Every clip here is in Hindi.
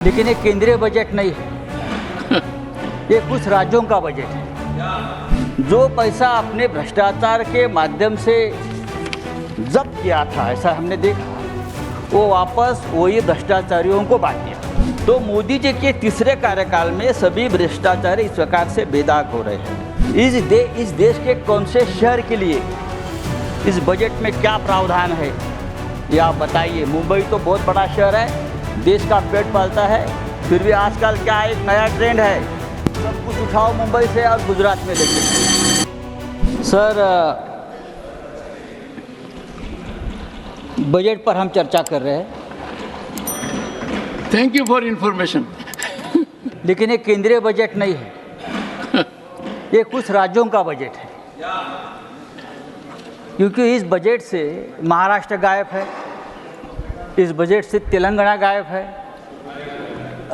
लेकिन ये केंद्रीय बजट नहीं है, ये कुछ राज्यों का बजट है। जो पैसा अपने भ्रष्टाचार के माध्यम से जब्त किया था, ऐसा हमने देखा, वो वापस वही भ्रष्टाचारियों को बांट दिया। तो मोदी जी के तीसरे कार्यकाल में सभी भ्रष्टाचारी इस प्रकार से बेदाग हो रहे हैं। इस देश के कौन से शहर के लिए इस बजट में क्या प्रावधान है, ये आप बताइए। मुंबई तो बहुत बड़ा शहर है, देश का पेट पालता है, फिर भी आजकल क्या एक नया ट्रेंड है, सब कुछ उठाओ मुंबई से और गुजरात में लेके। सर, बजट पर हम चर्चा कर रहे हैं। Thank you for information. लेकिन ये केंद्रीय बजट नहीं है, ये कुछ राज्यों का बजट है। क्योंकि इस बजट से महाराष्ट्र गायब है, इस बजट से तेलंगाना गायब है,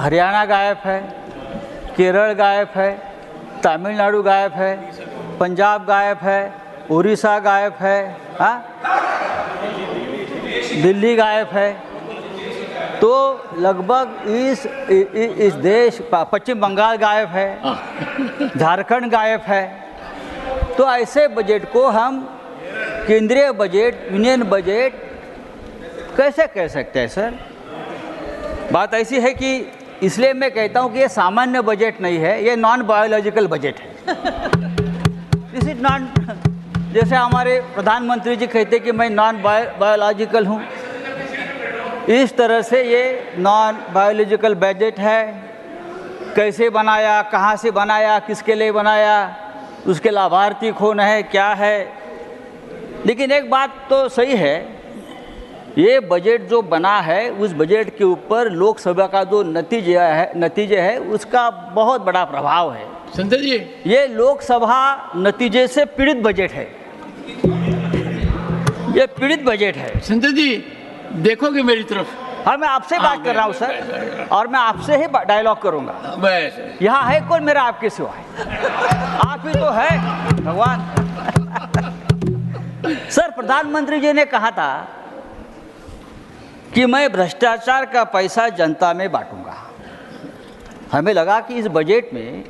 हरियाणा गायब है, केरल गायब है, तमिलनाडु गायब है, पंजाब गायब है, उड़ीसा गायब है, दिल्ली गायब है। तो लगभग इस देश, पश्चिम बंगाल गायब है, झारखंड गायब है। तो ऐसे बजट को हम केंद्रीय बजट, यूनियन बजट कैसे कह सकते हैं सर? बात ऐसी है कि इसलिए मैं कहता हूं कि ये सामान्य बजट नहीं है, ये नॉन बायोलॉजिकल बजट है। दिस इज नॉन, जैसे हमारे प्रधानमंत्री जी कहते कि मैं नॉन बायोलॉजिकल हूं, इस तरह से ये नॉन बायोलॉजिकल बजट है। कैसे बनाया, कहाँ से बनाया, किसके लिए बनाया, उसके लाभार्थी कौन है, क्या है। लेकिन एक बात तो सही है, ये बजट जो बना है, उस बजट के ऊपर लोकसभा का जो नतीजे है उसका बहुत बड़ा प्रभाव है। संजय जी, ये लोकसभा नतीजे से पीड़ित बजट है, ये पीड़ित बजट है। संजय जी, देखोगे मेरी तरफ? हाँ, मैं आपसे बात कर रहा हूँ सर, और मैं आपसे ही डायलॉग करूँगा। बस, यहाँ है कौन मेरा आपके सिवा? आप ही तो है भगवान। सर, प्रधानमंत्री जी ने कहा था कि मैं भ्रष्टाचार का पैसा जनता में बांटूंगा। हमें लगा कि इस बजट में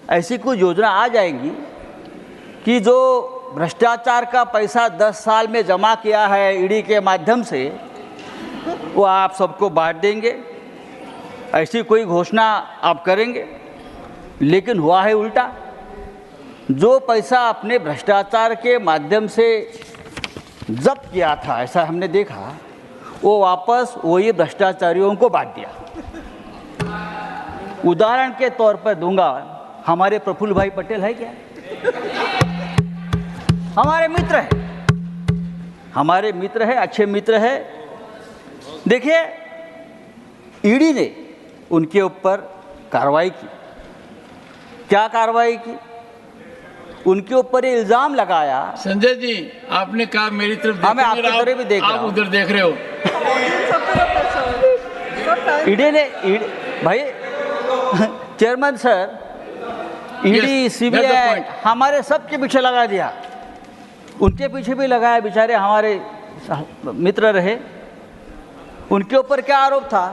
ऐसी कुछ योजना आ जाएंगी कि जो भ्रष्टाचार का पैसा 10 साल में जमा किया है ईडी के माध्यम से, वो आप सबको बांट देंगे, ऐसी कोई घोषणा आप करेंगे। लेकिन हुआ है उल्टा। जो पैसा अपने भ्रष्टाचार के माध्यम से जब्त किया था, ऐसा हमने देखा, वो वापस वही भ्रष्टाचारियों को बांट दिया। उदाहरण के तौर पर दूंगा, हमारे प्रफुल्ल भाई पटेल है क्या? हमारे मित्र है, अच्छे मित्र है। देखिए, ईडी ने उनके ऊपर कार्रवाई की। क्या कार्रवाई की? उनके ऊपर ये इल्जाम लगाया। संजय जी, आपने कहा मेरी तरफ, मैं आपकी तरफ भी देख रहा हूं। आप उधर देख रहे हो। ईडी ने, भाई चेयरमैन सर, ईडी, सीबीआई हमारे सबके पीछे लगा दिया, उनके पीछे भी लगाया। बेचारे हमारे मित्र रहे। उनके ऊपर क्या आरोप था?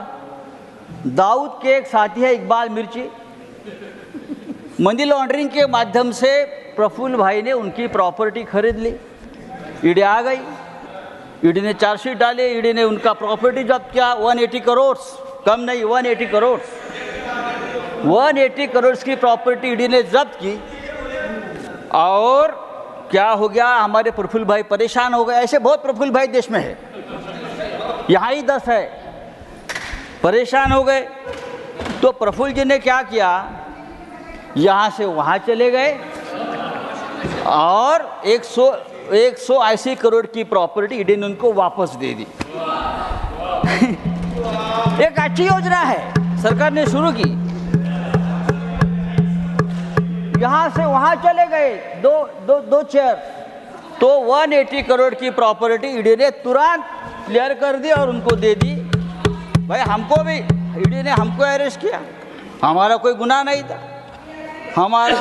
दाऊद के एक साथी है इकबाल मिर्ची, मनी लॉन्ड्रिंग के माध्यम से प्रफुल्ल भाई ने उनकी प्रॉपर्टी खरीद ली। ईडी आ गई, ईडी ने चार्जशीट डाले, ईडी ने उनका प्रॉपर्टी जब्त किया। 180 करोड़, कम नहीं, 180 करोड़, 180 करोड़ की प्रॉपर्टी ईडी ने जब्त की। और क्या हो गया, हमारे प्रफुल्ल भाई परेशान हो गए। ऐसे बहुत प्रफुल्ल भाई देश में है, यहाँ ही 10 है, परेशान हो गए। तो प्रफुल्ल जी ने क्या किया, यहाँ से वहाँ चले गए और 180 करोड़ की प्रॉपर्टी ईडी ने उनको वापस दे दी। एक अच्छी योजना है, सरकार ने शुरू की। यहाँ से वहाँ चले गए, दो चेयर, तो 180 करोड़ की प्रॉपर्टी ईडी ने तुरंत क्लियर कर दी और उनको दे दी। भाई हमको भी ईडी ने हमको अरेस्ट किया, हमारा कोई गुनाह नहीं था। हमारा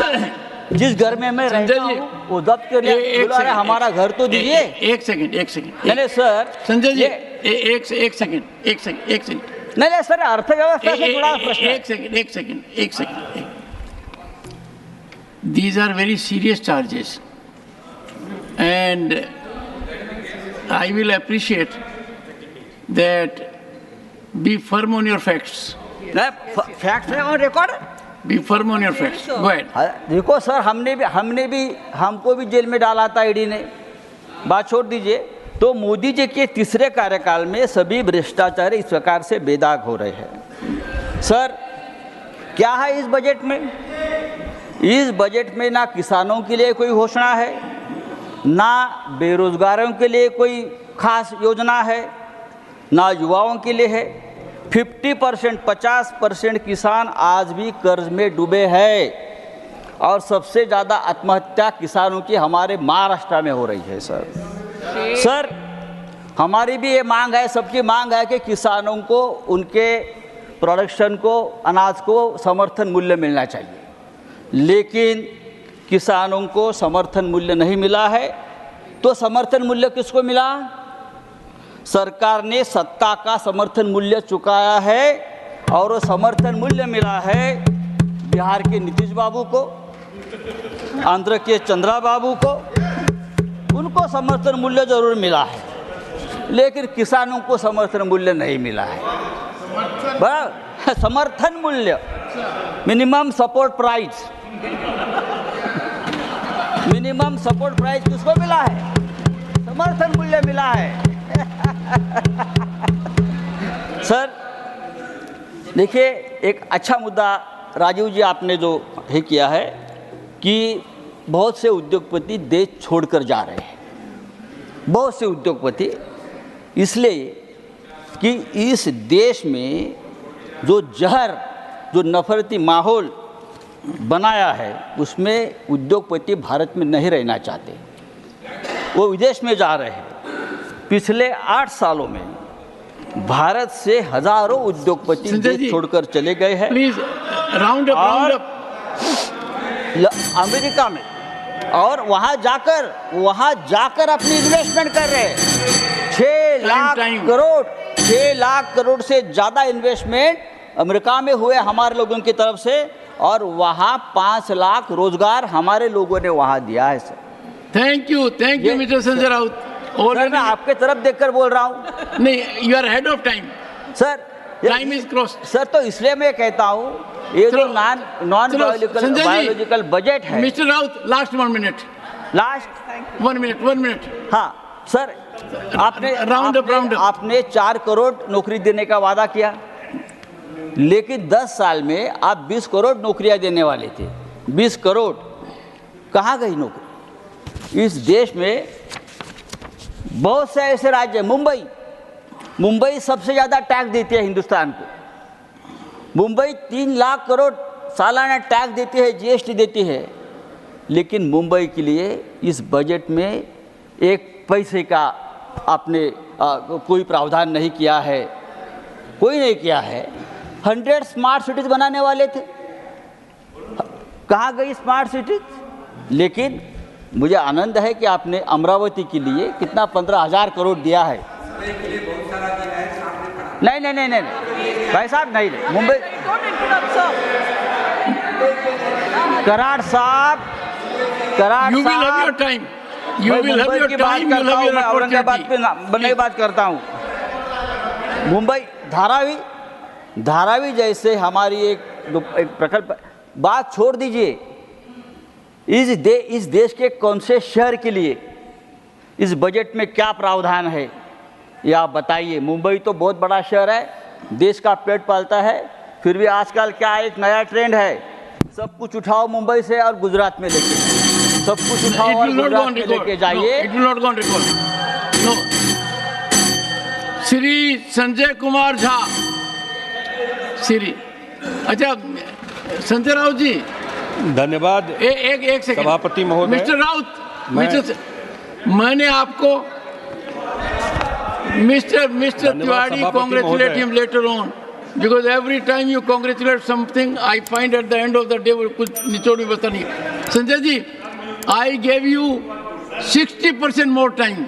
जिस घर में मैं रहता हूँ वो जब्त कर लिया। हमारा घर तो दीजिए। एक सेकंड नहीं सर, संजय जी, एक सेकंड नहीं नहीं सर, अर्थव्यवस्था से जुड़ा प्रश्न है। एक second. These are very serious charges, and I will appreciate that. Be firm on your facts. Fact है और रिकॉर्ड है। Be firm on your facts. Go ahead. देखो सर, हमको भी जेल में डाला था ईडी ने, बात छोड़ दीजिए। तो मोदी जी के तीसरे कार्यकाल में सभी भ्रष्टाचार इस प्रकार से बेदाग हो रहे हैं। सर क्या है इस बजट में? इस बजट में ना किसानों के लिए कोई घोषणा है, ना बेरोजगारों के लिए कोई खास योजना है, ना युवाओं के लिए है। 50% किसान आज भी कर्ज में डूबे हैं और सबसे ज़्यादा आत्महत्या किसानों की हमारे महाराष्ट्र में हो रही है। सर हमारी भी ये मांग है, सबकी मांग है कि किसानों को उनके प्रोडक्शन को, अनाज को समर्थन मूल्य मिलना चाहिए, लेकिन किसानों को समर्थन मूल्य नहीं मिला है। तो समर्थन मूल्य किसको मिला? सरकार ने सत्ता का समर्थन मूल्य चुकाया है और वो समर्थन मूल्य मिला है बिहार के नीतीश बाबू को, आंध्र के चंद्रा बाबू को। उनको समर्थन मूल्य जरूर मिला है, लेकिन किसानों को समर्थन मूल्य नहीं मिला है। समर्थन मूल्य, minimum support price, minimum support price किसको मिला है? समर्थन मूल्य मिला है। सर देखिए, एक अच्छा मुद्दा राजीव जी आपने जो है किया है कि बहुत से उद्योगपति देश छोड़कर जा रहे हैं। बहुत से उद्योगपति इसलिए कि इस देश में जो जहर, जो नफरती माहौल बनाया है, उसमें उद्योगपति भारत में नहीं रहना चाहते, वो विदेश में जा रहे हैं। पिछले 8 सालों में भारत से हजारों उद्योगपति देश छोड़कर चले गए हैं। प्लीज राउंड अप अमेरिका में, और वहां जाकर अपनी इन्वेस्टमेंट कर रहे हैं। 6 लाख करोड़ से ज़्यादा इन्वेस्टमेंट अमेरिका में हुए हमारे लोगों की तरफ से, और वहाँ 5 लाख रोजगार हमारे लोगों ने वहाँ दिया है। Sir thank you mister Sanjay Raut. और मैं आपके तरफ देखकर बोल रहा हूँ। नहीं, you are head of time sir, time is crossed. Sir तो इसलिए मैं कहता हूँ ये जो नॉन बायोलॉजिकल बजट है। Mister Raut, last 1 minute. Last 1 minute. हाँ सर, आपने 4 करोड़ नौकरी देने का वादा किया, लेकिन 10 साल में आप 20 करोड़ नौकरियां देने वाले थे। 20 करोड़ कहाँ गई नौकरी? इस देश में बहुत से ऐसे राज्य, मुंबई सबसे ज़्यादा टैक्स देती है हिंदुस्तान को। मुंबई 3 लाख करोड़ सालाना टैक्स देती है, जीएसटी देती है, लेकिन मुंबई के लिए इस बजट में एक पैसे का आपने कोई प्रावधान नहीं किया है, कोई नहीं किया है। 100 स्मार्ट सिटीज बनाने वाले थे, कहाँ गई स्मार्ट सिटीज? लेकिन मुझे आनंद है कि आपने अमरावती के लिए कितना 15,000 करोड़ दिया है। नहीं भाई साहब, नहीं मुंबई कराड़ साहब औरंगाबाद पे नहीं बात करता हूँ। मुंबई धारावी जैसे हमारी एक प्रकल्प, बात छोड़ दीजिए। इस देश के कौन से शहर के लिए इस बजट में क्या प्रावधान है, ये आप बताइए। मुंबई तो बहुत बड़ा शहर है, देश का पेट पालता है, फिर भी आजकल क्या एक नया ट्रेंड है, सब कुछ उठाओ मुंबई से और गुजरात में लेके, सब कुछ उठाओ और गुजरात में लेके जाइए। It will not go on record. No. Shri Sanjay Kumar Jha, अच्छा संजय राउत जी, धन्यवाद। एक सेकंड सभापति महोदय। मिस्टर राउत, मैंने आपको mister Tiwari congratulate him later on, because every time you congratulate something, I find at the end of the day वो कुछ निचोड़ में बता नहीं। Sanjay ji, I gave you 60% more time.